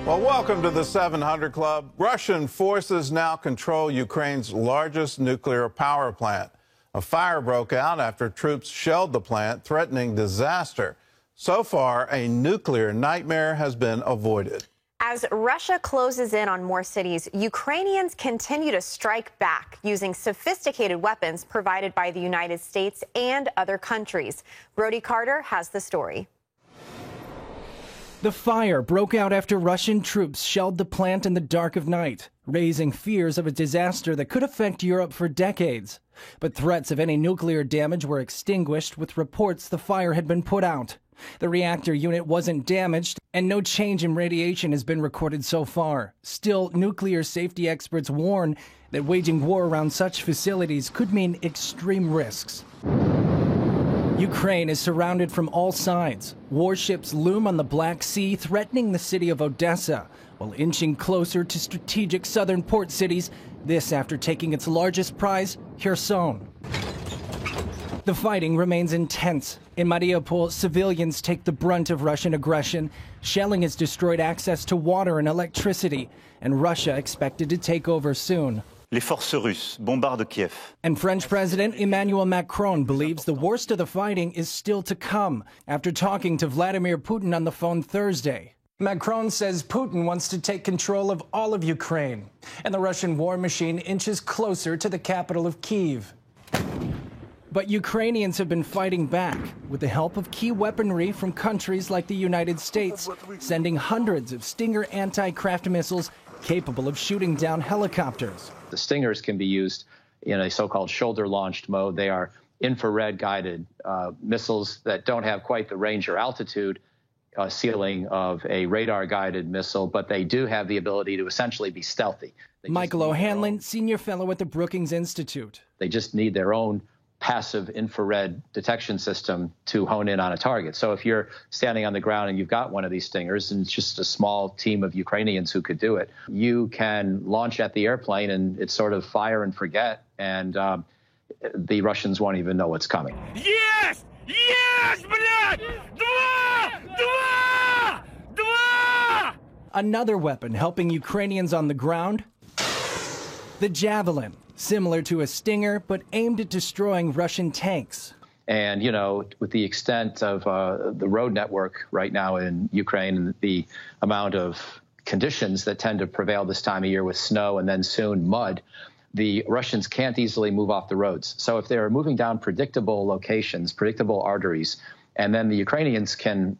Well, welcome to the 700 Club. Russian forces now control Ukraine's largest nuclear power plant. A fire broke out after troops shelled the plant, threatening disaster. So far, a nuclear nightmare has been avoided. As Russia closes in on more cities, Ukrainians continue to strike back using sophisticated weapons provided by the United States and other countries. Brody Carter has the story. The fire broke out after Russian troops shelled the plant in the dark of night, raising fears of a disaster that could affect Europe for decades. But threats of any nuclear damage were extinguished with reports the fire had been put out. The reactor unit wasn't damaged, and no change in radiation has been recorded so far. Still, nuclear safety experts warn that waging war around such facilities could mean extreme risks. Ukraine is surrounded from all sides. Warships loom on the Black Sea, threatening the city of Odessa, while inching closer to strategic southern port cities, this after taking its largest prize, Kherson. The fighting remains intense. In Mariupol, civilians take the brunt of Russian aggression. Shelling has destroyed access to water and electricity, and Russia expected to take over soon. Les forces russes bombardent Kiev. And French President Emmanuel Macron believes the worst of the fighting is still to come after talking to Vladimir Putin on the phone Thursday. Macron says Putin wants to take control of all of Ukraine, and the Russian war machine inches closer to the capital of Kyiv. But Ukrainians have been fighting back with the help of key weaponry from countries like the United States, sending hundreds of Stinger anti-craft missiles capable of shooting down helicopters. The Stingers can be used in a so-called shoulder-launched mode. They are infrared-guided missiles that don't have quite the range or altitude ceiling of a radar-guided missile, but they do have the ability to essentially be stealthy. Michael O'Hanlon, senior fellow at the Brookings Institute. They just need their own passive infrared detection system to hone in on a target. So if you're standing on the ground and you've got one of these Stingers, and it's just a small team of Ukrainians who could do it, you can launch at the airplane and it's sort of fire and forget, and the Russians won't even know what's coming. Yes! Yes, блядь! Два! Another weapon helping Ukrainians on the ground, the Javelin. Similar to a Stinger, but aimed at destroying Russian tanks. And, you know, with the extent of the road network right now in Ukraine and the amount of conditions that tend to prevail this time of year with snow and then soon mud, the Russians can't easily move off the roads. So if they're moving down predictable locations, predictable arteries, and then the Ukrainians can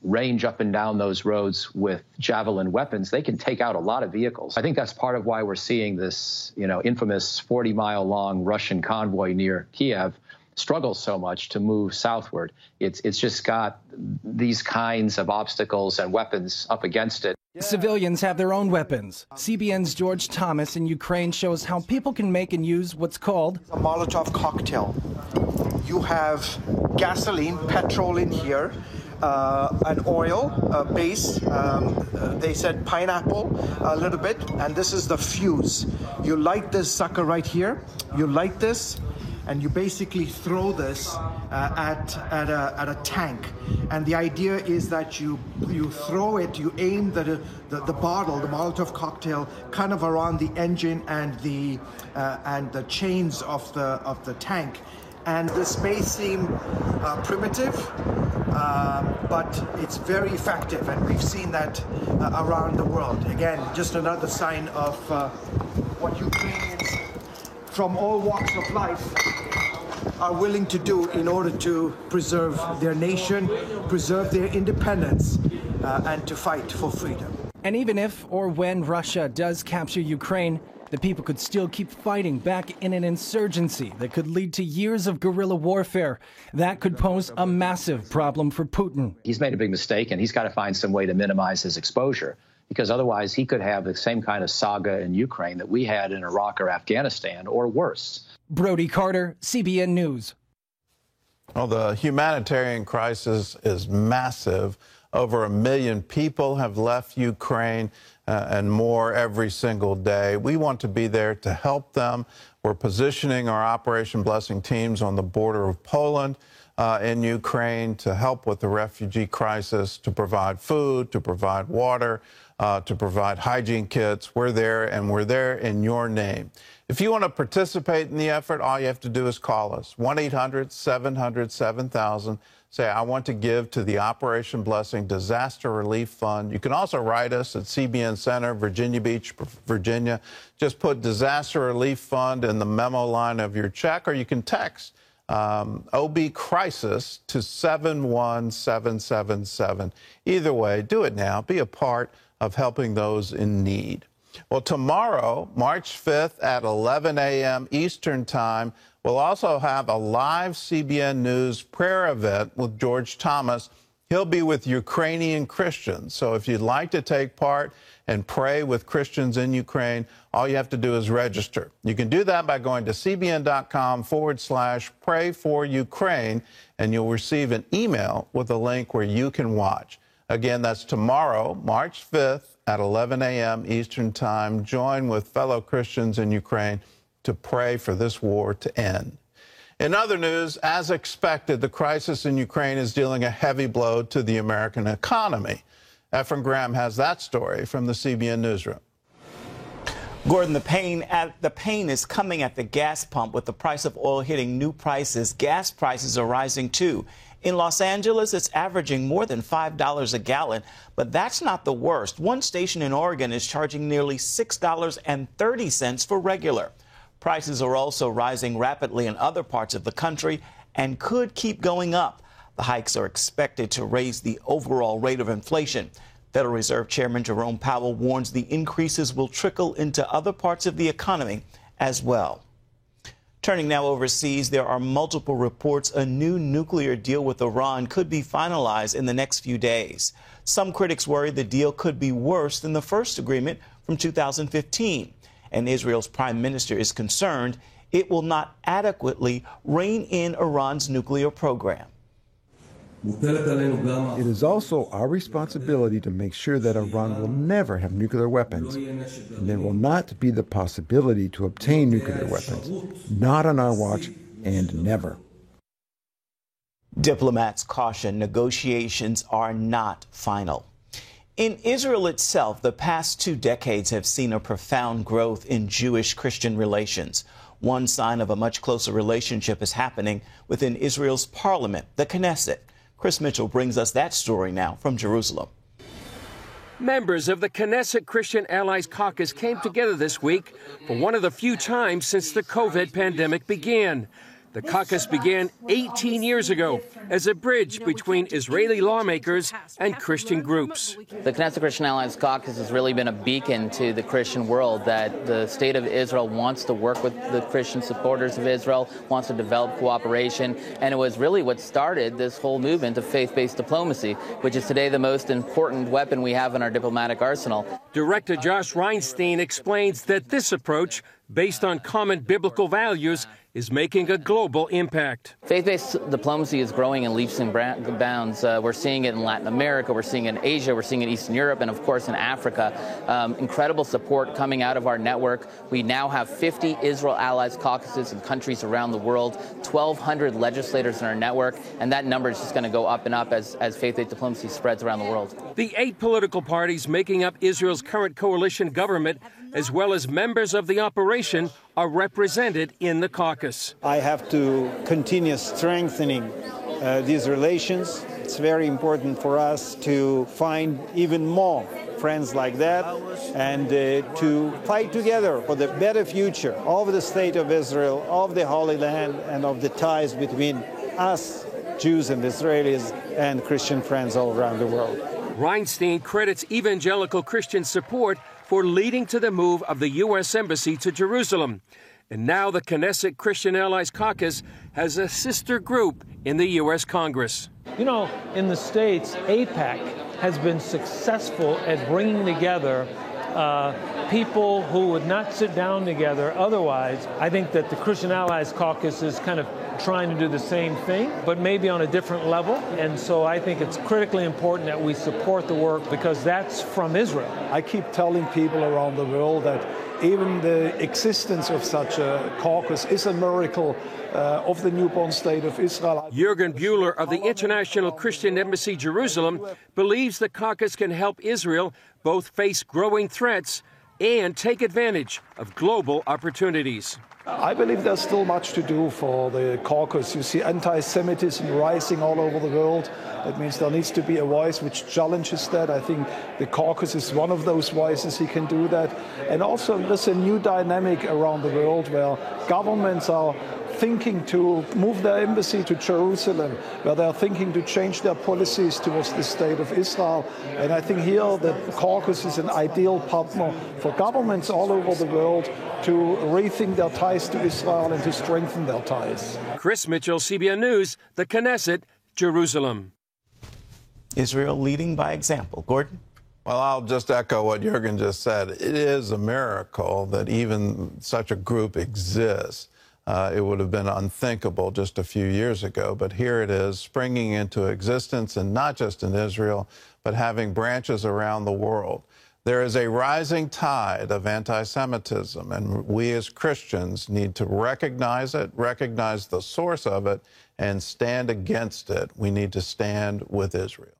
range up and down those roads with Javelin weapons, they can take out a lot of vehicles. I think that's part of why we're seeing this, you know, infamous 40-mile-long Russian convoy near Kiev struggle so much to move southward. It's just got these kinds of obstacles and weapons up against it. Civilians have their own weapons. CBN's George Thomas in Ukraine shows how people can make and use what's called a Molotov cocktail. You have gasoline, petrol in here, an oil base, they said pineapple a little bit, and this is the fuse. You light this sucker right here, you light this, and you basically throw this at a tank. And the idea is that you throw it, you aim the bottle, the Molotov cocktail, kind of around the engine and the chains of the tank. And this may seem primitive, but it's very effective, and we've seen that around the world. Again, just another sign of what Ukrainians from all walks of life are willing to do in order to preserve their nation, preserve their independence, and to fight for freedom. And even if or when Russia does capture Ukraine, the people could still keep fighting back in an insurgency that could lead to years of guerrilla warfare. That could pose a massive problem for Putin. He's made a big mistake, and he's got to find some way to minimize his exposure, because otherwise he could have the same kind of saga in Ukraine that we had in Iraq or Afghanistan, or worse. Brody Carter, CBN News. Well, the humanitarian crisis is massive. Over 1 million people have left Ukraine and more every single day. We want to be there to help them. We're positioning our Operation Blessing teams on the border of Poland. in Ukraine to help with the refugee crisis, to provide food, to provide water, to provide hygiene kits. We're there, and we're there in your name. If you want to participate in the effort, all you have to do is call us, 1-800-700-7000. Say, I want to give to the Operation Blessing Disaster Relief Fund. You can also write us at CBN Center, Virginia Beach, Virginia. Just put Disaster Relief Fund in the memo line of your check, or you can text OB Crisis to 71777. Either way, do it now. Be a part of helping those in need. Well, tomorrow, March 5th at 11 a.m. Eastern Time, we'll also have a live CBN News prayer event with George Thomas. He'll be with Ukrainian Christians. So if you'd like to take part and pray with Christians in Ukraine, all you have to do is register. You can do that by going to cbn.com/pray4Ukraine, and you'll receive an email with a link where you can watch. Again, that's tomorrow, March 5th at 11 a.m. Eastern Time. Join with fellow Christians in Ukraine to pray for this war to end. In other news, as expected, the crisis in Ukraine is dealing a heavy blow to the American economy. Efren Graham has that story from the CBN Newsroom. Gordon, the pain is coming at the gas pump. With the price of oil hitting new prices, gas prices are rising too. In Los Angeles, it's averaging more than $5 a gallon, but that's not the worst. One station in Oregon is charging nearly $6.30 for regular. Prices are also rising rapidly in other parts of the country and could keep going up. The hikes are expected to raise the overall rate of inflation. Federal Reserve Chairman Jerome Powell warns the increases will trickle into other parts of the economy as well. Turning now overseas, there are multiple reports a new nuclear deal with Iran could be finalized in the next few days. Some critics worry the deal could be worse than the first agreement from 2015. And Israel's prime minister is concerned it will not adequately rein in Iran's nuclear program. It is also our responsibility to make sure that Iran will never have nuclear weapons, and there will not be the possibility to obtain nuclear weapons, not on our watch and never. Diplomats caution negotiations are not final. In Israel itself, the past 2 decades have seen a profound growth in Jewish-Christian relations. One sign of a much closer relationship is happening within Israel's parliament, the Knesset. Chris Mitchell brings us that story now from Jerusalem. Members of the Knesset Christian Allies Caucus came together this week for one of the few times since the COVID pandemic began. The caucus began 18 years ago as a bridge between Israeli lawmakers and Christian groups. The Knesset Christian Alliance Caucus has really been a beacon to the Christian world that the state of Israel wants to work with the Christian supporters of Israel, wants to develop cooperation, and it was really what started this whole movement of faith-based diplomacy, which is today the most important weapon we have in our diplomatic arsenal. Director Josh Reinstein explains that this approach, based on common biblical values, is making a global impact. Faith-based diplomacy is growing in leaps and bounds. We're seeing it in Latin America, we're seeing it in Asia, we're seeing it in Eastern Europe, and of course in Africa. Incredible support coming out of our network. We now have 50 Israel Allies caucuses in countries around the world, 1,200 legislators in our network, and that number is just going to go up and up as faith-based diplomacy spreads around the world. The 8 political parties making up Israel's current coalition government, as well as members of the operation, are represented in the caucus. I have to continue strengthening these relations. It's very important for us to find even more friends like that and to fight together for the better future of the state of Israel, of the Holy Land, and of the ties between us, Jews and Israelis, and Christian friends all around the world. Reinstein credits evangelical Christian support for leading to the move of the U.S. Embassy to Jerusalem. And now the Knesset Christian Allies Caucus has a sister group in the U.S. Congress. You know, in the States, AIPAC has been successful at bringing together people who would not sit down together otherwise. I think that the Christian Allies Caucus is kind of trying to do the same thing, but maybe on a different level. And so I think it's critically important that we support the work because that's from Israel. I keep telling people around the world that even the existence of such a caucus is a miracle of the newborn state of Israel. Jürgen Buehler of the International Christian Embassy Jerusalem believes the caucus can help Israel both face growing threats and take advantage of global opportunities. I believe there's still much to do for the caucus. You see anti-Semitism rising all over the world. That means there needs to be a voice which challenges that. I think the caucus is one of those voices who can do that. And also there's a new dynamic around the world where governments are thinking to move their embassy to Jerusalem, where they're thinking to change their policies towards the state of Israel. And I think here the caucus is an ideal partner for governments all over the world to rethink their ties to Israel and to strengthen their ties. Chris Mitchell, CBN News, the Knesset, Jerusalem. Israel leading by example. Gordon? Well, I'll just echo what Jürgen just said. It is a miracle that even such a group exists. It would have been unthinkable just a few years ago, but here it is springing into existence, and not just in Israel, but having branches around the world. There is a rising tide of anti-Semitism, and we as Christians need to recognize it, recognize the source of it, and stand against it. We need to stand with Israel.